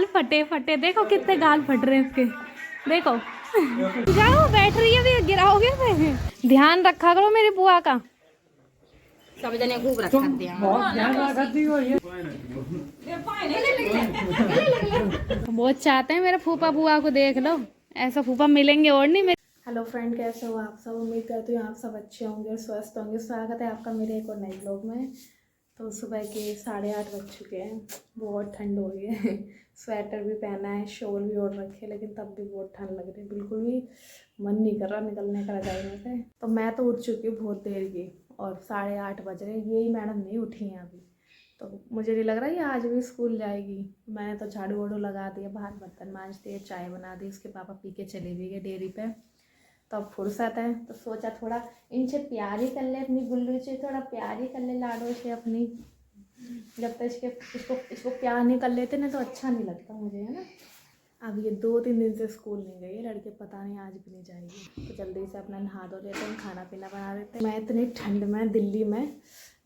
फटे फटे, देखो कितने गाल फट रहे हैं इसके, देखो। जाओ, बैठ रही है भी, गिराओगे फिर। ध्यान रखा करो मेरी बुआ का। सब जने खूब रखा दिया, बहुत चाहते हैं मेरे फूफा बुआ को, देख लो ऐसा फूफा मिलेंगे और नहीं। हेलो फ्रेंड, कैसे हो आप सब? उम्मीद करती हूँ आप सब अच्छे होंगे, स्वस्थ होंगे। स्वागत है आपका मेरे एक और नए ब्लॉग में। तो सुबह के 8:30 बज चुके हैं, बहुत ठंड हो रही है। स्वेटर भी पहना है, शॉल भी ओढ़ रखे है, लेकिन तब भी बहुत ठंड लग रही है। बिल्कुल भी मन नहीं कर रहा निकलने का रजाई में से। तो मैं तो उठ चुकी हूँ बहुत देर की, और 8:30 बज रहे हैं, यही मैडम नहीं उठी हैं अभी। तो मुझे नहीं लग रहा है आज भी स्कूल जाएगी। मैंने तो झाड़ू वाड़ू लगा दिया, बाहर बर्तन मांज दिए, चाय बना दी, उसके पापा पी के चले भी गए डेयरी पे। तो अब फुर्सत है, तो सोचा थोड़ा इनसे प्यार ही कर ले, अपनी गुल्लू से थोड़ा प्यार ही कर ले, लाडो से अपनी। जब तक इसको प्यार नहीं कर लेते ना तो अच्छा नहीं लगता मुझे, है ना। अब ये 2-3 दिन से स्कूल नहीं गई है लड़के, पता नहीं आज भी नहीं जाएगी। तो जल्दी से अपना नहा धो लेते हैं, खाना पीना बना देते हैं। मैं इतनी ठंड में दिल्ली में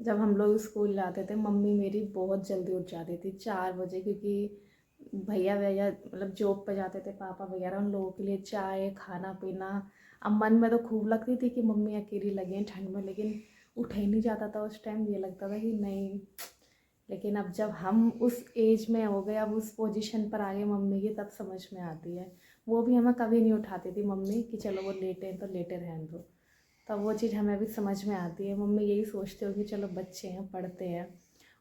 जब हम लोग स्कूल जाते थे, मम्मी मेरी बहुत जल्दी उठ जाती थी 4 बजे, क्योंकि भैया मतलब जॉब पे जाते थे, पापा वगैरह, उन लोगों के लिए चाय खाना पीना। अब मन में तो खूब लगती थी कि मम्मी अकेली लगी हैं ठंड में, लेकिन उठा ही नहीं जाता था उस टाइम। ये लगता था कि नहीं, लेकिन अब जब हम उस एज में हो गए, अब उस पोजीशन पर आ गए मम्मी की, तब समझ में आती है। वो भी हमें कभी नहीं उठाती थी मम्मी कि चलो वो लेटे हैं तो लेटे रहने दो। तब वो चीज़ हमें भी समझ में आती है। मम्मी यही सोचते हो कि चलो बच्चे हैं, पढ़ते हैं,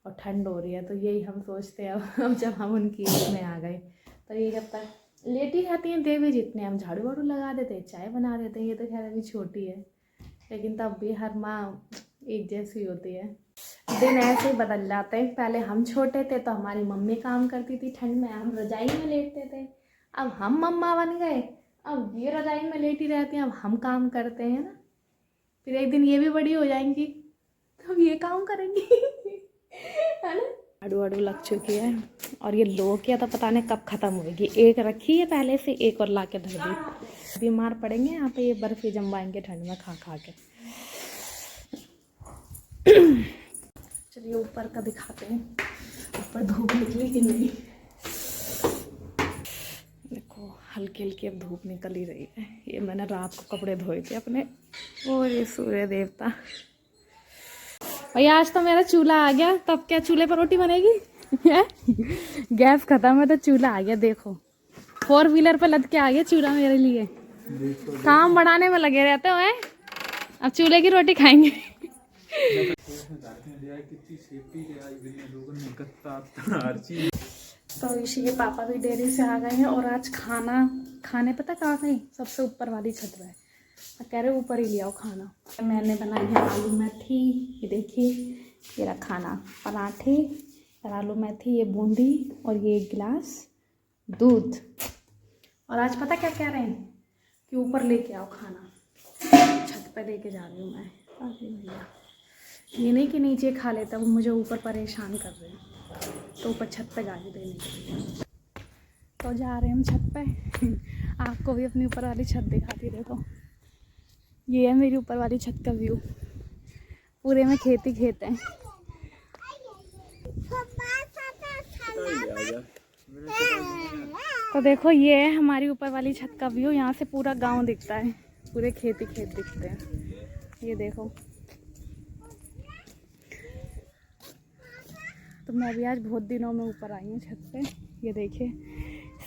और ठंड हो रही है, तो यही हम सोचते हैं। अब जब हम उनकी एज में आ गए, तो ये जब तक लेटी रहती हैं देवी जितने, हम झाड़ू वाड़ू लगा देते हैं, चाय बना देते हैं। ये तो खैर अभी छोटी है, लेकिन तब भी हर माँ एक जैसी होती है। दिन ऐसे ही बदल जाते हैं। पहले हम छोटे थे तो हमारी मम्मी काम करती थी ठंड में, हम रजाई में लेटते थे। अब हम मम्मा बन गए, अब ये रजाई में लेटी रहती हैं, अब हम काम करते हैं ना। फिर एक दिन ये भी बड़ी हो जाएंगी, तो ये काम करेंगी। है ना। झाड़ू वाड़ू लग चुकी है, और ये लोग क्या तो पता नहीं कब ख़त्म होगी। एक रखी है पहले से, एक और ला के धर दी। बीमार पड़ेंगे यहाँ पे, ये बर्फ़ी जमवाएंगे ठंड में खा खा के। चलिए ऊपर का दिखाते हैं, ऊपर धूप निकली कि नहीं। देखो हल्की हल्की अब धूप निकल ही रही है। ये मैंने रात को कपड़े धोए थे अपने। और ये सूर्य देवता भैया, आज तो मेरा चूल्हा आ गया। तब क्या चूल्हे पर रोटी बनेगी? गैस खत्म है तो चूल्हा आ गया। देखो 4 व्हीलर पे लद के आ गया चूल्हा मेरे लिए। काम बढ़ाने में लगे रहते हो हैं, अब चूल्हे की रोटी खाएंगे। तो इसी के पापा भी डेयरी से आ गए हैं, और आज खाने पता कहाँ गए? सबसे ऊपर वाली छत पे। कह रहे ऊपर ही ले आओ खाना। मैंने बनाई है आलू मेथी, ये देखिए, ये रहा खाना, पराठे और आलू मेथी, ये बूंदी, और ये 1 गिलास दूध। और आज पता क्या कह रहे हैं कि ऊपर लेके आओ खाना, छत पे लेके जा रही हूँ मैं। अरे भैया, ये नहीं कि नीचे खा लेता, वो मुझे ऊपर परेशान कर रहे हैं, तो ऊपर छत पे गाली देने के लिए। तो जा रहे हैं हम छत पे। आपको भी अपनी ऊपर वाली छत दिखाती। देखो ये है मेरी ऊपर वाली छत का व्यू, पूरे में खेत ही खेत है। तो देखो ये है हमारी ऊपर वाली छत का व्यू, यहाँ से पूरा गांव दिखता है, पूरे खेत ही खेत दिखते हैं। ये देखो, तो मैं भी आज बहुत दिनों में ऊपर आई हूँ छत पे। ये देखिए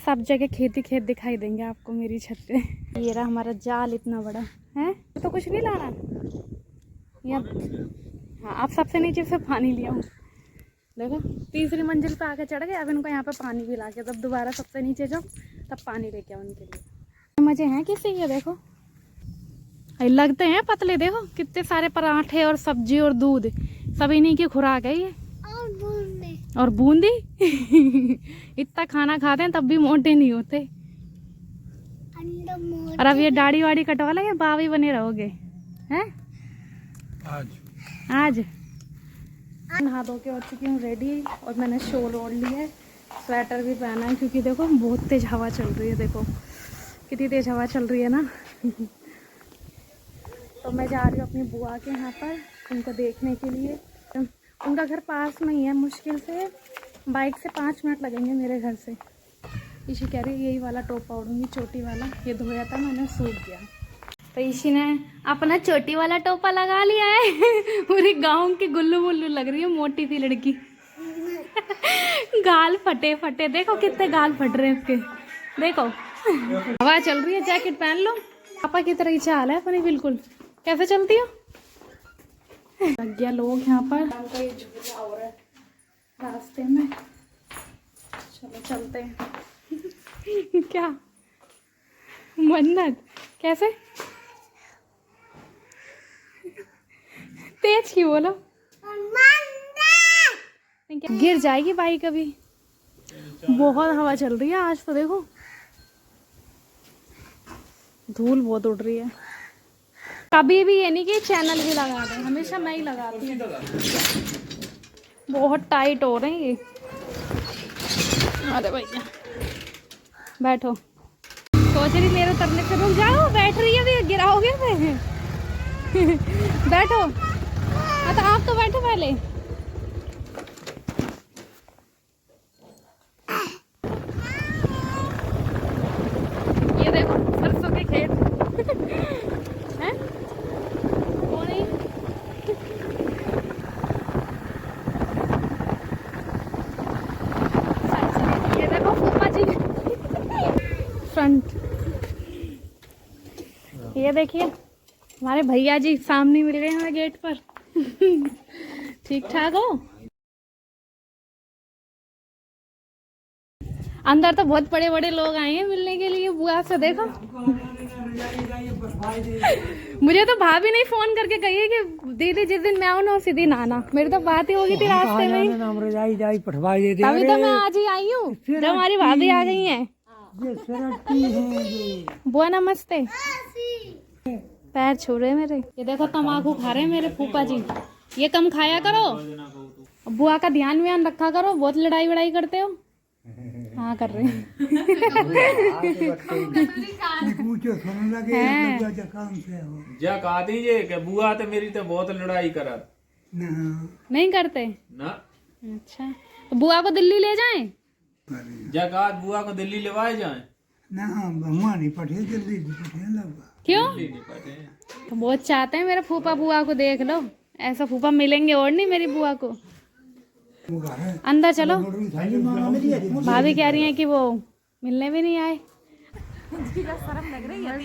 सब जगह खेत ही खेत दिखाई देंगे आपको मेरी छत पे। ये रहा हमारा जाल, इतना बड़ा है। तो कुछ नहीं लाना यहाँ। हाँ, आप सबसे नीचे से पानी लिया हूँ। देखो 3री मंजिल पे आके चढ़ गए। अब इनको यहाँ पे पानी भी ला के, तब दोबारा सबसे नीचे जाओ तब पानी लेके आओ उनके लिए। मजे हैं किसी के। देखो लगते हैं पतले, देखो कितने सारे पराठे और सब्जी और दूध, सब इन्हीं की खुराक है ये। और बूंदी। इतना खाना खाते हैं तब भी मोटे नहीं होते। और अब ये दाढ़ी वाड़ी कटवा लेंगे, बावी बने रहोगे हैं। आज नहा धो के हो चुकी हूँ रेडी, और मैंने शॉल ओढ़ ली है, स्वेटर भी पहना है, क्योंकि देखो बहुत तेज हवा चल रही है। देखो कितनी तेज हवा चल रही है ना। तो मैं जा रही हूँ अपनी बुआ के यहाँ पर, उनको देखने के लिए। उनका घर पास में ही है, मुश्किल से बाइक से 5 मिनट लगेंगे मेरे घर से। इसी कह रही यही वाला टोपा ओढ़ूंगी, चोटी वाला। ये धोया था मैंने, सूख गया। तो इसी ने अपना चोटी वाला टोपा लगा लिया है। पूरी गाँव की गुल्लू मुल्लू लग रही है, मोटी सी लड़की। गाल फटे फटे, देखो कितने गाल फट रहे हैं इसके, देखो। हवा चल रही है, जैकेट पहन लो। पापा की तरह ही चाल है अपनी बिल्कुल। कैसे चलती हो? लग गया लोग यहाँ पर, हो रहा है रास्ते में। चलो चलते हैं। क्या मन्नत? कैसे तेज की बोलो, गिर जाएगी बाइक अभी। बहुत हवा चल रही है आज तो, देखो धूल बहुत उड़ रही है। कभी भी ये नहीं कि चैनल भी लगा दें, हमेशा मैं ही लगाती हूँ। बहुत टाइट हो रहे हैं ये। अरे भैया बैठो, सोच रही मेरे उतरने से रुक जाओ, बैठ रही है अभी, गिराओगे फिर। बैठो, तो आप तो बैठो पहले। ये देखो सरसों के खेत हैं? वो नहीं, ये देखो फूफा जी फ्रंट। ये देखिए हमारे भैया जी सामने मिल गए हमें गेट पर। ठीक ठाक हो? अंदर तो बहुत बड़े बड़े लोग आए हैं मिलने के लिए बुआ से, देखो। मुझे तो भाभी ने फोन करके कही है कि दीदी जिस दिन मैं आऊँ ना उसी दिन आना। मेरी तो बात ही होगी थी रास्ते में, तभी तो मैं आज ही आई हूँ जब हमारी भाभी आ गई है। बुआ नमस्ते। पैर छू रहे मेरे। ये देखो तम्बाकू खा रहे हैं मेरे फूफा जी। ये कम खाया करो, बुआ का ध्यान व्यान रखा करो, बहुत लड़ाई वड़ाई करते हो। हाँ कर रहे हैं। जा कहा दीजिए कि बुआ तो मेरी तो बहुत लड़ाई करा। नहीं करते ना। अच्छा, तो बुआ को दिल्ली ले जाएं? जा कहा बुआ को दिल्ली लेवाए जाए ना। नहीं पठे दिल्ली लगा। क्यों? तो बहुत चाहते हैं मेरे फूफा बुआ को देख लो। ऐसा फूफा मिलेंगे और नहीं मेरी बुआ को। अंदर चलो, भाभी कह रही है कि वो मिलने भी नहीं आए। शर्म लग रही है,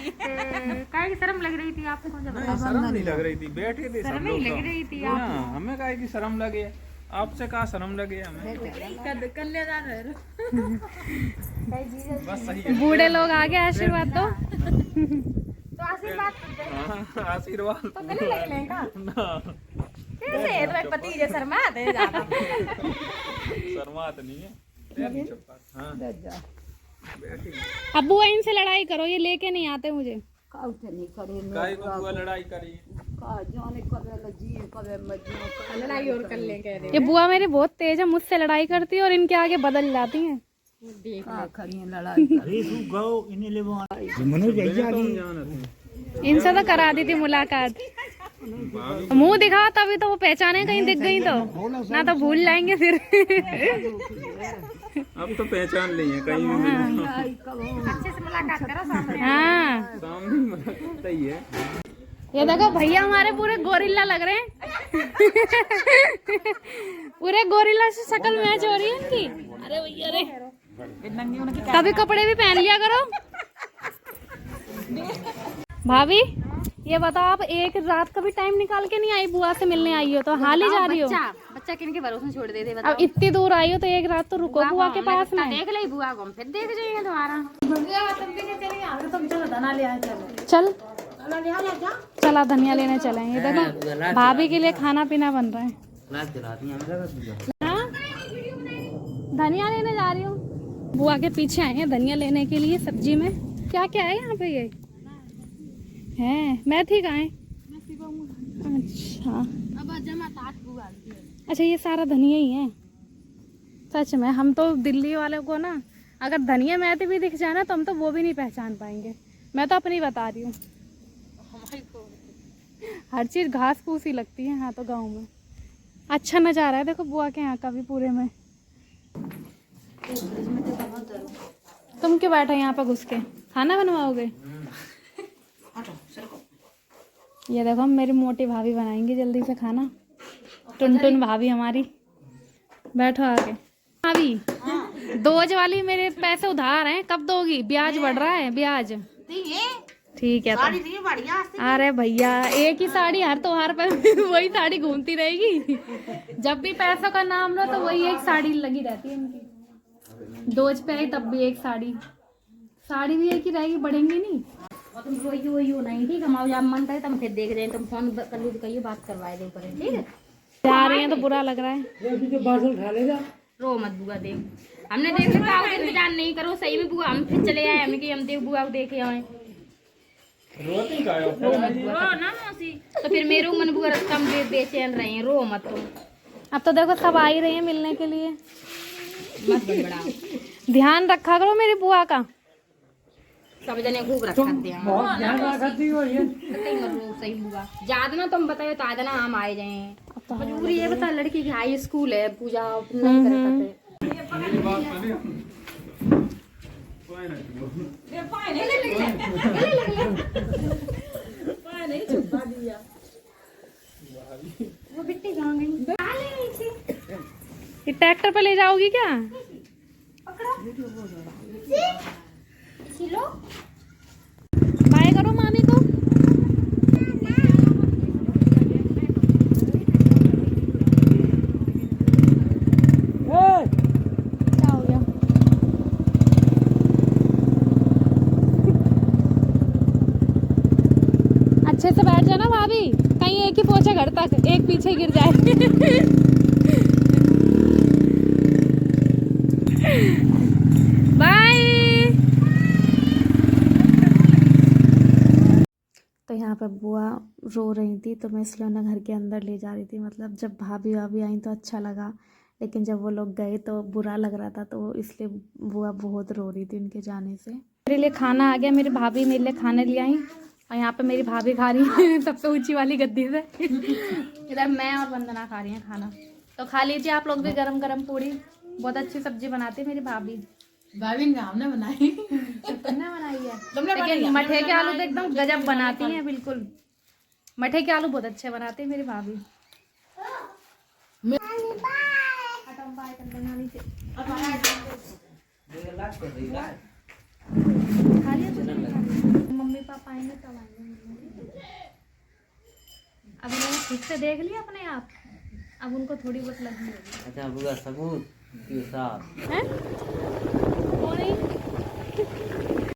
काय की शर्म लग रही थी आपको? शर्म नहीं लग रही थी, बैठे थे सब लोग। लग रही थी हमें काय की शर्म लगे, आपसे कहा शर्म लगे हमें। बस सही है। बूढ़े लोग आगे आशीर्वाद दो। आशीर्वाद तो गले लग लेगा कैसे है तो पति जैसे शर्माते हैं ज्यादा। शर्मात नहीं है। हाँ अब्बू इनसे लड़ाई करो, ये लेके नहीं आते मुझे। काय को बुआ लड़ाई करी लड़ाई और कर ले कह रहे। ये बुआ मेरी बहुत तेज है, मुझसे लड़ाई करती है और इनके आगे बदल जाती हैं। इनसे तो करा दी थी मुलाकात। मुंह दिखाओ तभी तो वो पहचाने, कहीं दिख गई तो ना तो भूल जाएंगे फिर। अब तो पहचान नहीं है कहीं भी। अच्छे से मुलाकात करो सामने। हाँ सामने सही है। ये देखो भैया हमारे पूरे गोरिल्ला लग रहे हैं। पूरे गोरिल्ला से शक्ल मैच हो रही है इनकी। अरे भैया रे, कभी कपड़े भी पहन लिया करो। भाभी ये बताओ, आप एक रात का भी टाइम निकाल के नहीं आई बुआ से मिलने आई हो तो हाल ही जा रही हो? बच्चा किनके भरोसे छोड़ दे अब इतनी दूर आई हो तो एक रात तो रुको बुआ के पास में। देख ले बुआ को, फिर देख जाएंगे तुम्हारा। चल चला धनिया लेने चले। ये देखो भाभी के लिए खाना पीना बन रहा है। हाँ धनिया लेने जा रही हूँ। बुआ के पीछे आए हैं धनिया लेने के लिए। सब्जी में क्या क्या है यहाँ पे? ये है मेथी का है। अच्छा ये सारा धनिया ही है। सच में हम तो दिल्ली वाले को ना, अगर धनिया मेथी भी दिख जाए ना तो हम तो वो भी नहीं पहचान पाएंगे। मैं तो अपनी बता रही हूँ, हर चीज घास फूस ही लगती है यहाँ तो गाँव में। अच्छा नजारा है देखो बुआ के यहाँ का भी पूरे में। तुम क्यों बैठे यहाँ पर घुस के? खाना बनवाओगे? ये देखो मेरी मोटी भाभी बनाएंगी जल्दी से खाना। टुनटुन भाभी हमारी। बैठो आके। भाभी दोज वाली मेरे पैसे उधार हैं, कब दोगी? ब्याज बढ़ रहा है ब्याज। ठीक है तो। अरे भैया एक ही साड़ी हर त्योहार पर वही साड़ी घूमती रहेगी। जब भी पैसों का नाम लो तो वही एक साड़ी लगी रहती है इनकी। दोज पे आई तब भी एक साड़ी, साड़ी भी एक ही रहेगी, बढ़ेंगी नहीं। और तुम रोइयो नहीं, ठीक है? माओ जब मन करे तुम फिर देख रहे हैं, तुम फोन कर लो तो कहिए बात करवाए दे पर, ठीक है? जा रही हैं तो बुरा लग रहा है। रो मत बुआ, देख हमने देख लिया, इंतजार नहीं करो सही में बुआ, हम फिर चले आए, हम देख बुआ को देखे आए। रोती का रो मत बुआ ना मौसी, तो फिर मेरे मन बुआ रास्ता में बेचैन रहे हैं, रो मत तुम। अब तो देखो सब आ ही रही हैं मिलने के लिए। मत बड़बड़ाओ, ध्यान रखा करो मेरी बुआ का। सब जने खूब रखते हैं। बहुत ध्यान रखती हो ये। सही बुआ, ज्यादा ना तुम बताओ तो आज ना हम आए जाए। मजबूरी ये बता, लड़की की हाई स्कूल है, पूजा नहीं कर सकते। वो बिट्टी कहाँ गई? ये ट्रैक्टर पे ले जाओगी क्या? किलो बाय करो मामी को। क्या हो गया? अच्छे से बैठ जाना भाभी, कहीं एक ही पहुंचे घर तक, एक पीछे गिर जाए। तो यहाँ पर बुआ रो रही थी तो मैं इसलिए उन्हें घर के अंदर ले जा रही थी। मतलब जब भाभी भाभी आई तो अच्छा लगा, लेकिन जब वो लोग गए तो बुरा लग रहा था, तो इसलिए बुआ बहुत रो रही थी उनके जाने से। मेरे लिए खाना आ गया, मेरी भाभी मेरे लिए खाने ले आई और यहाँ पे मेरी भाभी खा रही है सबसे ऊंची वाली गद्दी से। इधर मैं और वंदना खा रही हैं खाना। तो खा लीजिए आप लोग भी गरम गरम पूड़ी। बहुत अच्छी सब्जी बनाती है मेरी भाभी। भाभी ने हमने बनाई, तुमने बनाई है? लेकिन मठे के आलू तो एकदम गजब बनाती हैं, बिल्कुल। मठे के आलू बहुत अच्छे बनाती है मेरी भाभी। मम्मी पापा आएंगे तब आएंगे। अब उन्होंने ठीक से देख लिया अपने आप, अब उनको थोड़ी बहुत लगनी होगी। अच्छा बुआ सबूत के साथ हैं?